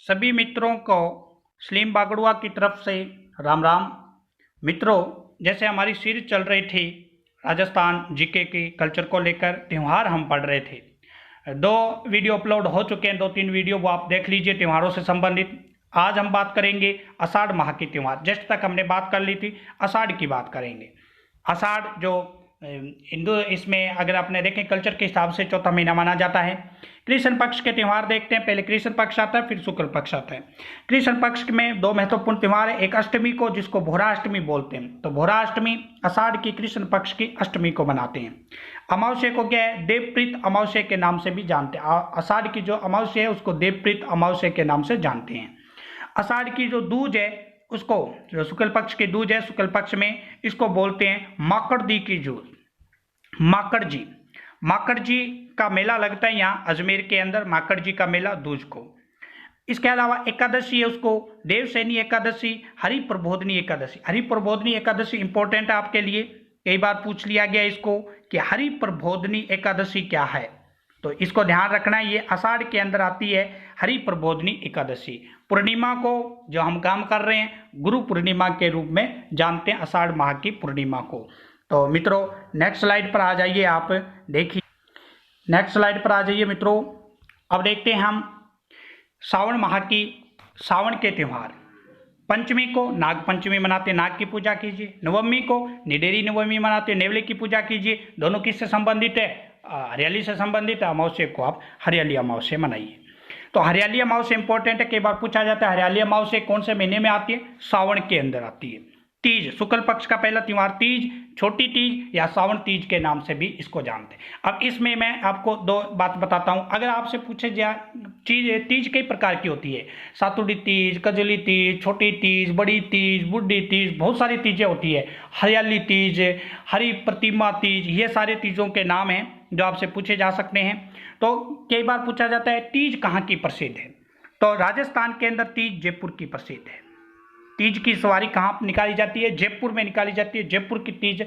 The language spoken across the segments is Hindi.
सभी मित्रों को सलीम बागड़ुआ की तरफ से राम राम। मित्रों, जैसे हमारी सीरीज चल रही थी राजस्थान जीके की कल्चर को लेकर, त्यौहार हम पढ़ रहे थे। 2 वीडियो अपलोड हो चुके हैं, 2-3 वीडियो वो आप देख लीजिए त्योहारों से संबंधित। आज हम बात करेंगे आषाढ़ माह के त्यौहार। जस्ट तक हमने बात कर ली थी, आषाढ़ की बात करेंगे। आषाढ़ जो हिंदू, इसमें अगर आपने देखें कल्चर के हिसाब से चौथा महीना माना जाता है। कृष्ण पक्ष के त्यौहार देखते हैं। पहले कृष्ण पक्ष आता है, फिर शुक्ल पक्ष आता है। कृष्ण पक्ष में 2 महत्वपूर्ण त्यौहार है। एक अष्टमी को, जिसको भोरा अष्टमी बोलते हैं, तो भोरा अष्टमी आषाढ़ की कृष्ण पक्ष की अष्टमी को मनाते हैं। अमावस्या को क्या है, देवप्रीत अमावस्या के नाम से भी जानते हैं। आषाढ़ की जो अमावस्या है उसको देवप्रीत अमावस्या के नाम से जानते हैं। आषाढ़ की जो दूज है उसको, जो शुक्ल पक्ष की दूज है, शुक्ल पक्ष में इसको बोलते हैं माकड़ दी की जूझ। माकड़ जी का मेला लगता है यहाँ अजमेर के अंदर, माकड़ जी का मेला दूज को। इसके अलावा एकादशी है, उसको देवसैनी एकादशी, हरि प्रबोधनी एकादशी। हरि प्रबोधनी एकादशी इंपॉर्टेंट है आपके लिए, कई बार पूछ लिया गया इसको कि हरि प्रबोधनी एकादशी क्या है, तो इसको ध्यान रखना है। ये आषाढ़ के अंदर आती है हरि प्रबोधनी एकादशी। पूर्णिमा को जो हम काम कर रहे हैं गुरु पूर्णिमा के रूप में जानते हैं, आषाढ़ माह की पूर्णिमा को। तो मित्रों नेक्स्ट स्लाइड पर आ जाइए, आप देखिए नेक्स्ट स्लाइड पर आ जाइए मित्रों। अब देखते हैं हम सावन माह की, सावन के त्यौहार। पंचमी को नाग पंचमी मनाते हैं, नाग की पूजा कीजिए। नवमी को निडेरी नवमी मनाते हैं, नेवले की पूजा कीजिए। दोनों किससे संबंधित है, हरियाली से संबंधित है। अमावस्या को आप हरियाली अमावस्या मनाइए। तो हरियाली अमावस्या इंपॉर्टेंट है, कई बार पूछा जाता है हरियाली अमावस्या कौन से महीने में आती है, सावन के अंदर आती है। तीज, शुक्ल पक्ष का पहला त्यौहार तीज, छोटी तीज या सावन तीज के नाम से भी इसको जानते हैं। अब इसमें मैं आपको 2 बात बताता हूं। अगर आपसे पूछे जाए तीज कई प्रकार की होती है, सातुड़ी तीज, कजली तीज, छोटी तीज, बड़ी तीज, बुढ़ी तीज, बहुत सारी तीजें होती है। हरियाली तीज, हरि प्रतिमा तीज, ये सारे तीजों के नाम हैं जो आपसे पूछे जा सकते हैं। तो कई बार पूछा जाता है तीज कहाँ की प्रसिद्ध है, तो राजस्थान के अंदर तीज जयपुर की प्रसिद्ध है। तीज की सवारी कहाँ निकाली जाती है, जयपुर में निकाली जाती है। जयपुर की तीज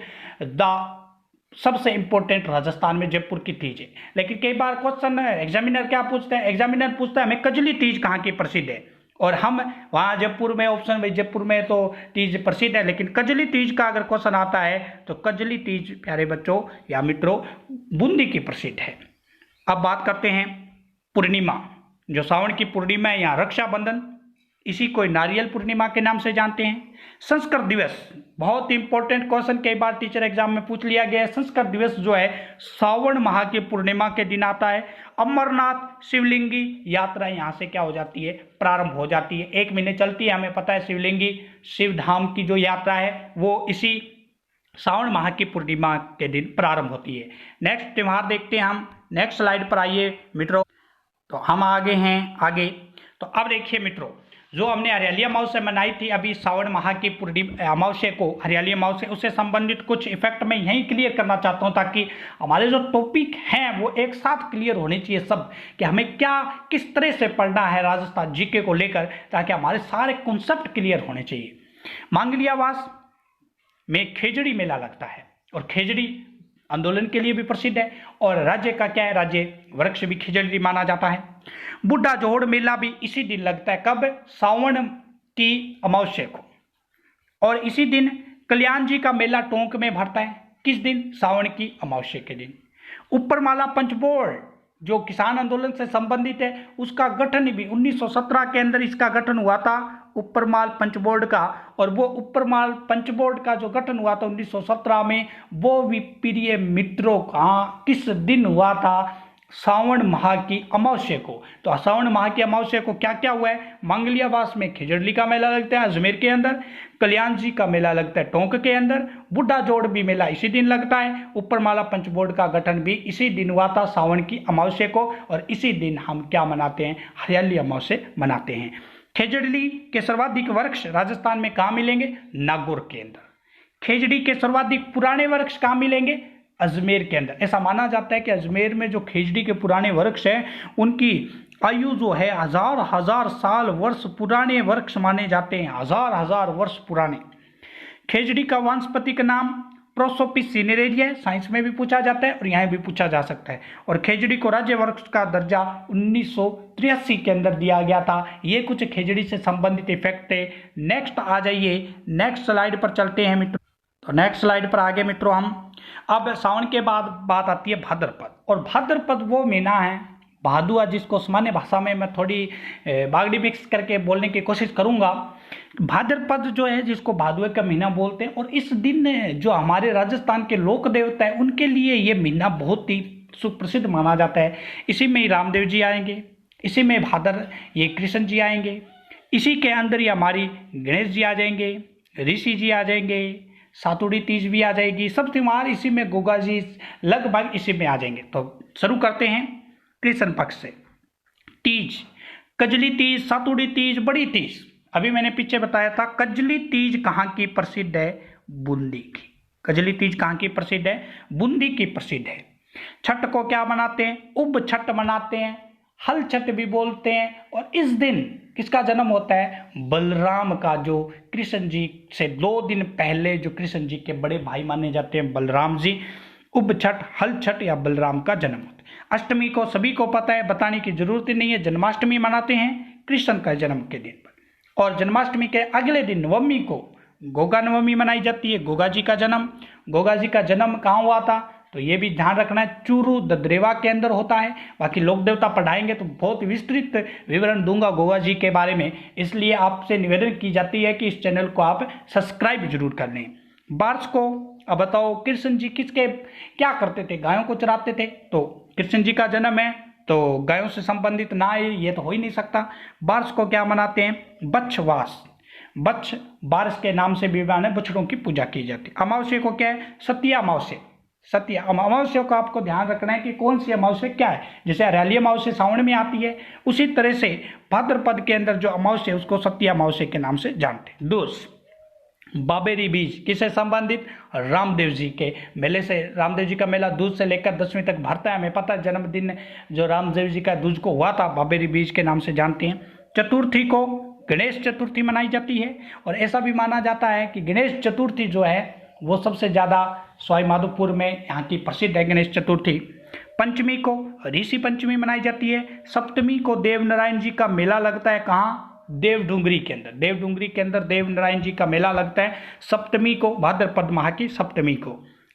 सबसे इंपॉर्टेंट राजस्थान में जयपुर की तीज है। लेकिन कई बार क्वेश्चन एग्जामिनर क्या पूछते हैं, एग्जामिनर पूछता है हमें कजली तीज कहाँ की प्रसिद्ध है, और हम वहाँ जयपुर में ऑप्शन में जयपुर में तो तीज प्रसिद्ध है, लेकिन कजली तीज का अगर क्वेश्चन आता है तो कजली तीज प्यारे बच्चों या मित्रों बूंदी की प्रसिद्ध है। अब बात करते हैं पूर्णिमा, जो सावन की पूर्णिमा है, यहाँ रक्षाबंधन, इसी को नारियल पूर्णिमा के नाम से जानते हैं। संस्कृत दिवस, बहुत इंपॉर्टेंट क्वेश्चन कई बार टीचर एग्जाम में पूछ लिया गया है। संस्कृत दिवस जो है सावन माह की पूर्णिमा के दिन आता है। अमरनाथ शिवलिंगी यात्रा यहाँ से क्या हो जाती है, प्रारंभ हो जाती है। 1 महीने चलती है, हमें पता है। शिवलिंगी शिव धाम की जो यात्रा है वो इसी सावन माह की पूर्णिमा के दिन प्रारंभ होती है। नेक्स्ट त्यौहार देखते हैं हम, नेक्स्ट स्लाइड पर आइए मित्रों। तो हम आगे हैं आगे। तो अब देखिए मित्रों, जो हमने हरियाली अमावस्या मनाई थी अभी सावन माह की अमावस्या को, हरियाली अमावस्या, उससे संबंधित कुछ इफेक्ट मैं यहीं क्लियर करना चाहता हूं, ताकि हमारे जो टॉपिक हैं वो एक साथ क्लियर होने चाहिए सब, कि हमें क्या किस तरह से पढ़ना है राजस्थान जीके को लेकर, ताकि हमारे सारे कॉन्सेप्ट क्लियर होने चाहिए। मांगलियावास में खेजड़ी मेला लगता है, और खेजड़ी आंदोलन के लिए भी प्रसिद्ध है, और राज्य का क्या है, राज्य वृक्ष भी खिजड़ी माना जाता है। बुढ़ा जोड़ मेला भी इसी दिन लगता है, कब, सावन की अमावस्या को। और इसी दिन कल्याण जी का मेला टोंक में भरता है, किस दिन, सावन की अमावस्या के दिन। ऊपरमाला पंचबोर्ड जो किसान आंदोलन से संबंधित है, उसका गठन भी 1917 के अंदर इसका गठन हुआ था, ऊपरमाल पंचबोर्ड का। और वो ऊपरमाल पंचबोर्ड का जो गठन हुआ था 1917 में, वो भी प्रिय मित्रों का किस दिन हुआ था, सावन माह की अमावस्या को। तो सावन माह की अमावस्या को क्या क्या हुआ है, मांगलियावास में खिजड़ी का मेला लगता है अजमेर के अंदर, कल्याण जी का मेला लगता है टोंक के अंदर, बुढ़ा जोड़ भी मेला इसी दिन लगता है, ऊपरमाला पंचबोर्ड का गठन भी इसी दिन हुआ था सावन की अमावस्या को। और इसी दिन हम क्या मनाते हैं, हरियाली अमावस्या मनाते हैं। खेजड़ी के सर्वाधिक वृक्ष राजस्थान में कहाँ मिलेंगे, नागौर के अंदर। खेजड़ी के सर्वाधिक पुराने वृक्ष कहाँ मिलेंगे, अजमेर के अंदर। ऐसा माना जाता है कि अजमेर में जो खेजड़ी के पुराने वृक्ष हैं उनकी आयु जो है हजार हजार साल वर्ष पुराने वृक्ष माने जाते हैं, हजार हजार वर्ष पुराने। खेजड़ी का वानस्पतिक नाम प्रोसोपिस सिनेरेरिया है, साइंस में भी पूछा जाता है और यहाँ भी पूछा जा सकता है। और खेजड़ी को राज्य वृक्ष का दर्जा 1983 के अंदर दिया गया था। ये कुछ खेजड़ी से संबंधित इफेक्ट थे। नेक्स्ट आ जाइए, नेक्स्ट स्लाइड पर चलते हैं मित्रों। तो नेक्स्ट स्लाइड पर आगे मित्रों हम अब सावन के बाद बात आती है भाद्रपद। और भाद्रपद वो महीना है, भादुआ जिसको सामान्य भाषा में मैं थोड़ी बागड़ी मिक्स करके बोलने की कोशिश करूंगा। भाद्रपद जो है जिसको भादुए का महीना बोलते हैं, और इस दिन जो हमारे राजस्थान के लोक देवता है उनके लिए ये महीना बहुत ही सुप्रसिद्ध माना जाता है। इसी में ही रामदेव जी आएंगे, इसी में भादर ये कृष्ण जी आएंगे, इसी के अंदर ही हमारी गणेश जी आ जाएंगे, ऋषि जी आ जाएंगे, सातुड़ी तीज भी आ जाएगी, सब त्योहार इसी में, गोगा जी लगभग इसी में आ जाएंगे। तो शुरू करते हैं कृष्ण पक्ष से। तीज, कजली तीज, सातुड़ी तीज, बड़ी तीज। अभी मैंने पीछे बताया था कजली तीज कहाँ की प्रसिद्ध है, बूंदी की। कजली तीज कहाँ की प्रसिद्ध है, बूंदी की प्रसिद्ध है। छठ को क्या मनाते हैं, उब छठ मनाते हैं, हल छठ भी बोलते हैं। और इस दिन किसका जन्म होता है, बलराम का, जो कृष्ण जी से 2 दिन पहले जो कृष्ण जी के बड़े भाई माने जाते हैं बलराम जी। उब छठ, हल छठ या बलराम का जन्म होता है। अष्टमी को सभी को पता है, बताने की जरूरत ही नहीं है, जन्माष्टमी मनाते हैं कृष्ण का जन्म के दिन पर। और जन्माष्टमी के अगले दिन नवमी को गोगा नवमी मनाई जाती है, गोगा जी का जन्म। गोगा जी का जन्म कहाँ हुआ था, तो ये भी ध्यान रखना है, चूरू ददरेवा के अंदर होता है। बाकी लोक देवता पढ़ाएंगे तो बहुत विस्तृत विवरण दूंगा गोगा जी के बारे में, इसलिए आपसे निवेदन की जाती है कि इस चैनल को आप सब्सक्राइब जरूर कर लें। बार्स को अब बताओ कृष्ण जी किसके क्या करते थे, गायों को चराते थे। तो कृष्ण जी का जन्म है तो गायों से संबंधित ना है, ये तो हो ही नहीं सकता। बार्स को क्या मनाते हैं, बच्छवास। बच्छ बारिश के नाम से भी बछड़ों की पूजा की जाती है। अमावस्या को क्या है, सत्या अमावस्या। सत्या अमावस्या का आपको ध्यान रखना है कि कौन सी अमावस्या क्या है। जैसे हरियाली अमावस्या सावन में आती है, उसी तरह से भाद्रपद के अंदर जो अमावस्या उसको सत्या अमावस्या के नाम से जानते हैं। दूस, बाबेरी बीज किससे संबंधित, रामदेव जी के मेले से। रामदेव जी का मेला दूज से लेकर 10वीं तक भरता है। हमें पता है जन्मदिन जो रामदेव जी का दूज को हुआ था, बाबेरी बीज के नाम से जानते हैं। चतुर्थी को गणेश चतुर्थी मनाई जाती है, और ऐसा भी माना जाता है कि गणेश चतुर्थी जो है वो सबसे ज़्यादा सवाई माधोपुर में यहाँ की प्रसिद्ध है गणेश चतुर्थी। पंचमी को ऋषि पंचमी मनाई जाती है। सप्तमी को देव नारायण जी का मेला लगता है, कहाँ, देवडूंगरी के अंदर। देवडूंगरी के अंदर देव नारायण जी का मेला लगता है सप्तमी को, भाद्रपद माह की सप्तमी को।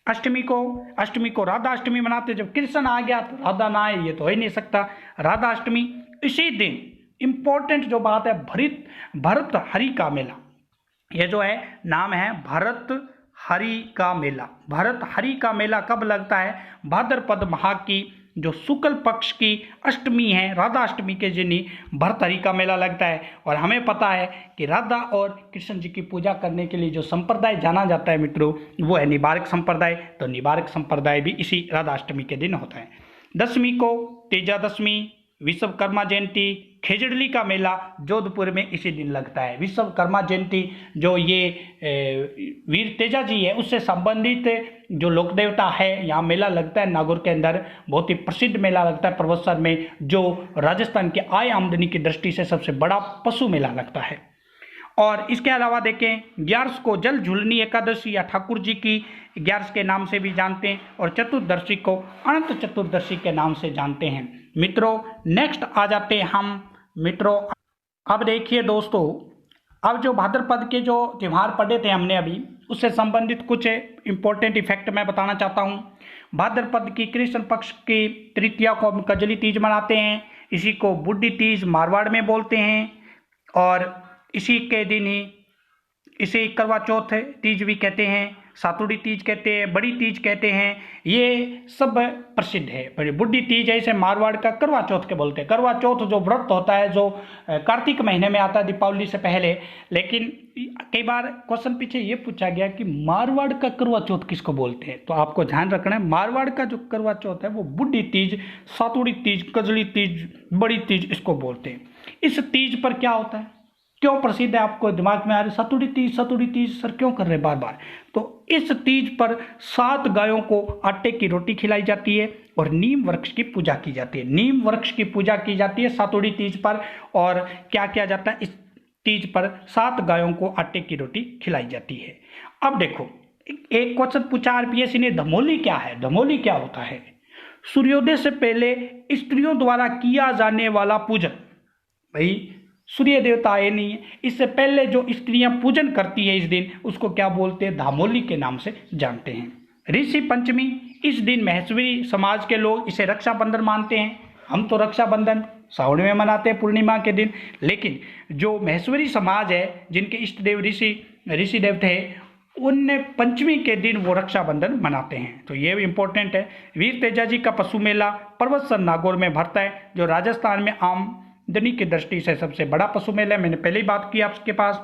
अष्टमी को राधा अष्टमी मनाते हैं। जब कृष्ण आ गया तो राधा ना आए, ये तो हो ही नहीं सकता। राधा अष्टमी इसी दिन, इंपॉर्टेंट जो बात है, भरत हरि का मेला। ये जो है नाम है भरत हरि का मेला। भरत हरि का मेला कब लगता है, भाद्रपद माह की जो शुक्ल पक्ष की अष्टमी है, राधा अष्टमी के दिन ही भरत हरि का मेला लगता है। और हमें पता है कि राधा और कृष्ण जी की पूजा करने के लिए जो संप्रदाय जाना जाता है मित्रों, वो है निबारक संप्रदाय। तो निबारक संप्रदाय भी इसी राधा अष्टमी के दिन होता है। दशमी को तेजा दशमी, विश्वकर्मा जयंती, खेजड़ली का मेला जोधपुर में इसी दिन लगता है। विश्वकर्मा जयंती जो ये वीर तेजा जी है उससे संबंधित जो लोक देवता है, यहाँ मेला लगता है नागौर के अंदर। बहुत ही प्रसिद्ध मेला लगता है परवत्सर में, जो राजस्थान के आय आमदनी की दृष्टि से सबसे बड़ा पशु मेला लगता है। और इसके अलावा देखें, 11 को जल झूलनी एकादशी या ठाकुर जी की 11 के नाम से भी जानते हैं, और चतुर्दशी को अनंत चतुर्दशी के नाम से जानते हैं। मित्रों नेक्स्ट आ जाते हैं हम मित्रों। अब देखिए दोस्तों, अब जो भाद्रपद के जो त्यौहार पढ़े थे हमने अभी, उससे संबंधित कुछ इंपॉर्टेंट इफेक्ट मैं बताना चाहता हूँ। भाद्रपद की कृष्ण पक्ष की तृतीया को हम कजली तीज मनाते हैं। इसी को बुड्ढी तीज मारवाड़ में बोलते हैं, और इसी के दिन ही इसे करवा चौथ तीज भी कहते हैं, सातुड़ी तीज कहते हैं, बड़ी तीज कहते हैं। ये सब प्रसिद्ध है। बुड्ढी तीज है, इसे मारवाड़ का करवा चौथ के बोलते हैं। करवा चौथ जो व्रत होता है जो कार्तिक महीने में आता है, दीपावली से पहले। लेकिन कई बार क्वेश्चन पीछे ये पूछा गया कि मारवाड़ का करवा चौथ किसको बोलते हैं, तो आपको ध्यान रखना है मारवाड़ का जो करवा चौथ है वो बुड्ढी तीज, सातुड़ी तीज, कजली तीज, बड़ी तीज इसको बोलते हैं। इस तीज पर क्या होता है, क्यों प्रसिद्ध है, आपको दिमाग में आ रही सतुड़ी तीज सर क्यों कर रहे बार बार। तो इस तीज पर 7 गायों को आटे की रोटी खिलाई जाती है और नीम वृक्ष की पूजा की जाती है। नीम वृक्ष की पूजा की जाती है सातुड़ी तीज पर। और क्या किया जाता है, इस तीज पर 7 गायों को आटे की रोटी खिलाई जाती है। अब देखो, एक क्वेश्चन पूछा आरपीएससी ने, धमोली क्या है? धमोली क्या होता है? सूर्योदय से पहले स्त्रियों द्वारा किया जाने वाला पूजन। भाई सूर्य देवता आए नहीं है, इससे पहले जो स्त्रियां पूजन करती है इस दिन, उसको क्या बोलते हैं? धामोली के नाम से जानते हैं। ऋषि पंचमी, इस दिन महेश्वरी समाज के लोग इसे रक्षाबंधन मानते हैं। हम तो रक्षाबंधन सावन में मनाते हैं पूर्णिमा के दिन, लेकिन जो महेश्वरी समाज है, जिनके इष्ट देव ऋषि देव थे, उन पंचमी के दिन वो रक्षाबंधन मनाते हैं। तो ये भी इम्पोर्टेंट है। वीर तेजा जी का पशु मेला पर्वतसर नागौर में भरता है, जो राजस्थान में आमदनी की दृष्टि से सबसे बड़ा पशु मेला है। मैंने पहले ही बात की आपके पास।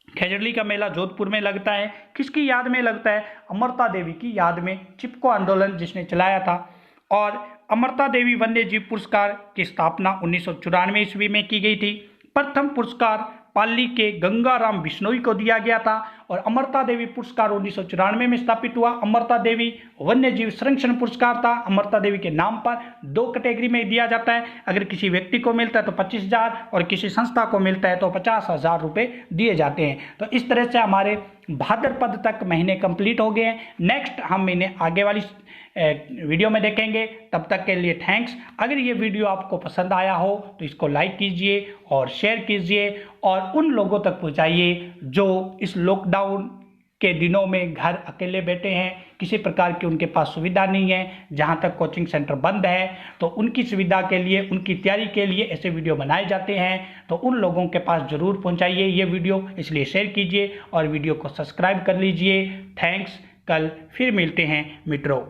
खजरली का मेला जोधपुर में लगता है। किसकी याद में लगता है? अमरता देवी की याद में, चिपको आंदोलन जिसने चलाया था। और अमरता देवी वन्य जीव पुरस्कार की स्थापना 1994 ईस्वी में की गई थी। प्रथम पुरस्कार पाली के गंगाराम बिश्नोई को दिया गया था और अमरता देवी पुरस्कार 1994 में स्थापित हुआ। अमरता देवी वन्य जीव संरक्षण पुरस्कार था। अमरता देवी के नाम पर 2 कैटेगरी में दिया जाता है। अगर किसी व्यक्ति को मिलता है तो 25,000 और किसी संस्था को मिलता है तो 50,000 रुपये दिए जाते हैं। तो इस तरह से हमारे भाद्रपद तक महीने कंप्लीट हो गए हैं। नेक्स्ट हम इन्हें आगे वाली वीडियो में देखेंगे। तब तक के लिए थैंक्स। अगर ये वीडियो आपको पसंद आया हो तो इसको लाइक कीजिए और शेयर कीजिए और उन लोगों तक पहुंचाइए जो इस लॉकडाउन के दिनों में घर अकेले बैठे हैं, किसी प्रकार की उनके पास सुविधा नहीं है, जहां तक कोचिंग सेंटर बंद है, तो उनकी सुविधा के लिए, उनकी तैयारी के लिए ऐसे वीडियो बनाए जाते हैं। तो उन लोगों के पास ज़रूर पहुंचाइए ये वीडियो, इसलिए शेयर कीजिए और वीडियो को सब्सक्राइब कर लीजिए। थैंक्स। कल फिर मिलते हैं मित्रों।